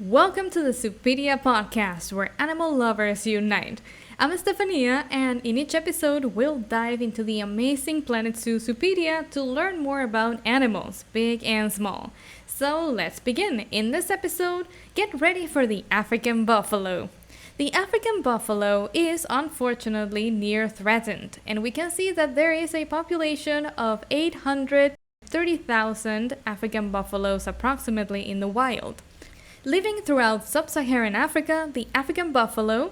Welcome to the Zoopedia Podcast, where animal lovers unite. I'm Estefania, and in each episode, we'll dive into the amazing Planet Zoo Zoopedia to learn more about animals, big and small. So let's begin. In this episode, get ready for the African buffalo. The African buffalo is unfortunately near threatened, and we can see that there is a population of 830,000 African buffaloes approximately in the wild. Living throughout sub-Saharan Africa, the African buffalo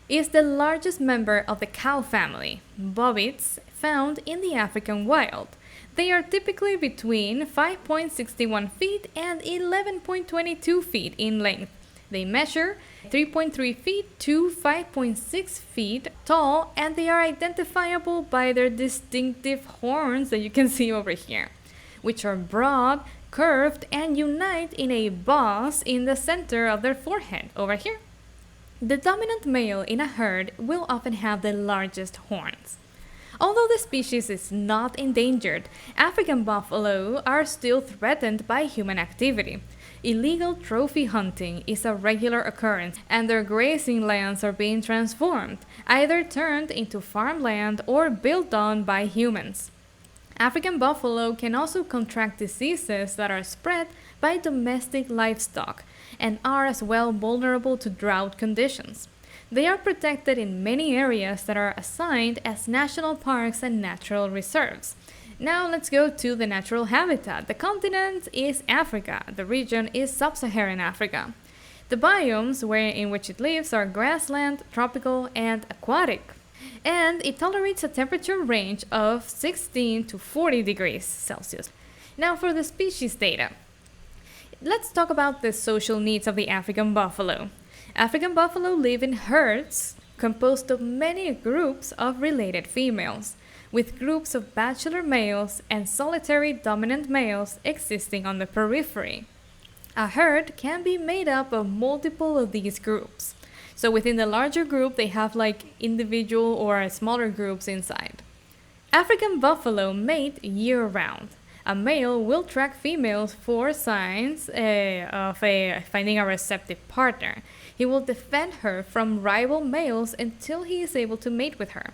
is the largest member of the cow family, bobbids, found in the African wild. They are typically between 5.61 feet and 11.22 feet in length. They measure 3.3 feet to 5.6 feet tall, and they are identifiable by their distinctive horns that you can see over here, which are broad, curved, and unite in a boss in the center of their forehead over here. The dominant male in a herd will often have the largest horns. Although the species is not endangered, African buffalo are still threatened by human activity. Illegal trophy hunting is a regular occurrence, and their grazing lands are being transformed, either turned into farmland or built on by humans. African buffalo can also contract diseases that are spread by domestic livestock and are as well vulnerable to drought conditions. They are protected in many areas that are assigned as national parks and natural reserves. Now let's go to the natural habitat. The continent is Africa. The region is sub-Saharan Africa. The biomes in which it lives are grassland, tropical, and aquatic. And it tolerates a temperature range of 16 to 40 degrees Celsius. Now for the species data. Let's talk about the social needs of the African buffalo. African buffalo live in herds composed of many groups of related females, with groups of bachelor males and solitary dominant males existing on the periphery. A herd can be made up of multiple of these groups. So within the larger group, they have like individual or smaller groups inside. African buffalo mate year-round. A male will track females for signs of finding a receptive partner. He will defend her from rival males until he is able to mate with her.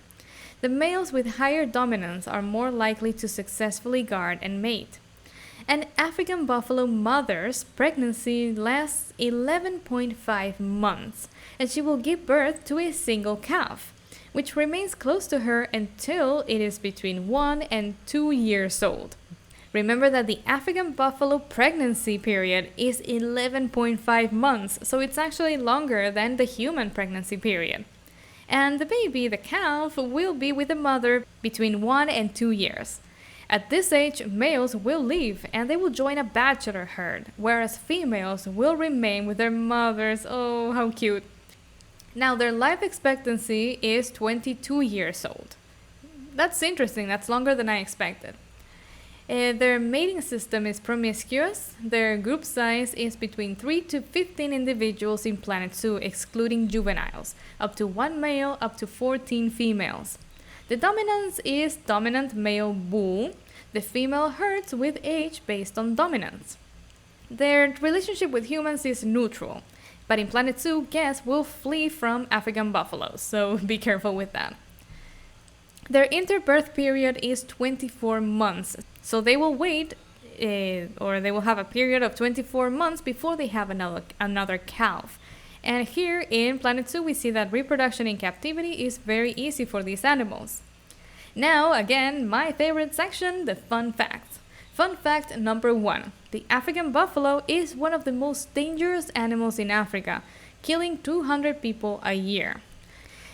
The males with higher dominance are more likely to successfully guard and mate. An African buffalo mother's pregnancy lasts 11.5 months, and she will give birth to a single calf, which remains close to her until it is between 1 and 2 years old. Remember that the African buffalo pregnancy period is 11.5 months, so it's actually longer than the human pregnancy period. And the baby, the calf, will be with the mother between 1 and 2 years. At this age, males will leave and they will join a bachelor herd, whereas females will remain with their mothers. Oh, how cute. Now, their life expectancy is 22 years old. That's interesting. That's longer than I expected. Their mating system is promiscuous. Their group size is between 3 to 15 individuals in Planet Zoo, excluding juveniles, up to 1 male, up to 14 females. The dominance is dominant male bull. The female herds with age based on dominance. Their relationship with humans is neutral, but in Planet Zoo, guests will flee from African buffaloes, so be careful with that. Their interbirth period is 24 months, so they will wait or they will have a period of 24 months before they have another calf. And here in Planet Zoo, we see that reproduction in captivity is very easy for these animals. Now, again, my favorite section, the fun facts. Fun fact number 1. The African buffalo is one of the most dangerous animals in Africa, killing 200 people a year.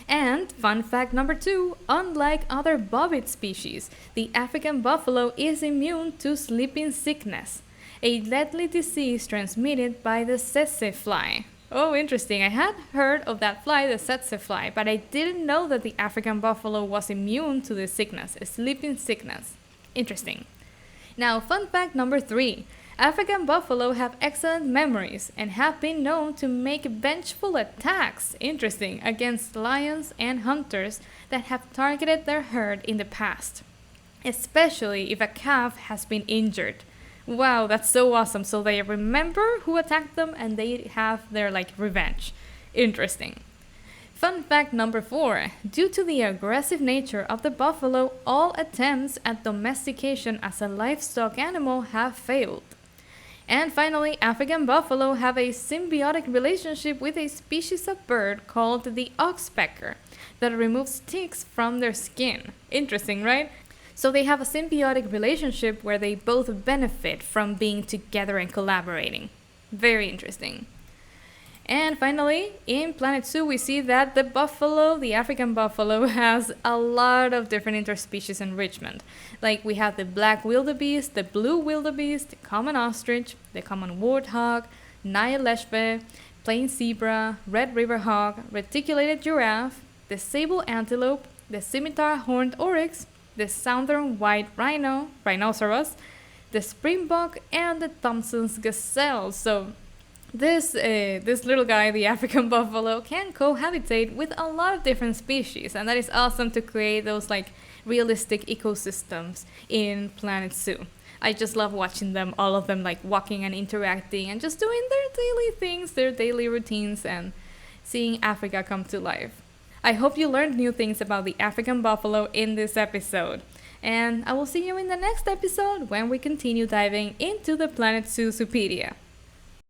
And fun fact number 2, unlike other bobbid species, the African buffalo is immune to sleeping sickness, a deadly disease transmitted by the tsetse fly. Oh, interesting. I had heard of that fly, the tsetse fly, but I didn't know that the African buffalo was immune to this sickness, a sleeping sickness. Interesting. Now, fun fact number 3. African buffalo have excellent memories and have been known to make vengeful attacks, interesting, against lions and hunters that have targeted their herd in the past, especially if a calf has been injured. Wow, that's so awesome. So they remember who attacked them and they have their like revenge. Interesting. Fun fact number 4. Due to the aggressive nature of the buffalo, all attempts at domestication as a livestock animal have failed. And finally, African buffalo have a symbiotic relationship with a species of bird called the oxpecker that removes ticks from their skin. Interesting, right? So they have a symbiotic relationship where they both benefit from being together and collaborating. Very interesting. And finally, in Planet Zoo, we see that the buffalo, the African buffalo, has a lot of different interspecies enrichment. Like we have the black wildebeest, the blue wildebeest, the common ostrich, the common warthog, Nile leshbe, plain zebra, red river hog, reticulated giraffe, the sable antelope, the scimitar horned oryx, the southern white rhinoceros, the springbok, and the Thompson's gazelle. So this little guy, the African buffalo, can cohabitate with a lot of different species, and that is awesome to create those like realistic ecosystems in Planet Zoo. I just love watching them, all of them like walking and interacting and just doing their daily things, their daily routines, and seeing Africa come to life. I hope you learned new things about the African buffalo in this episode. And I will see you in the next episode when we continue diving into the Planet Zoo Zoopedia.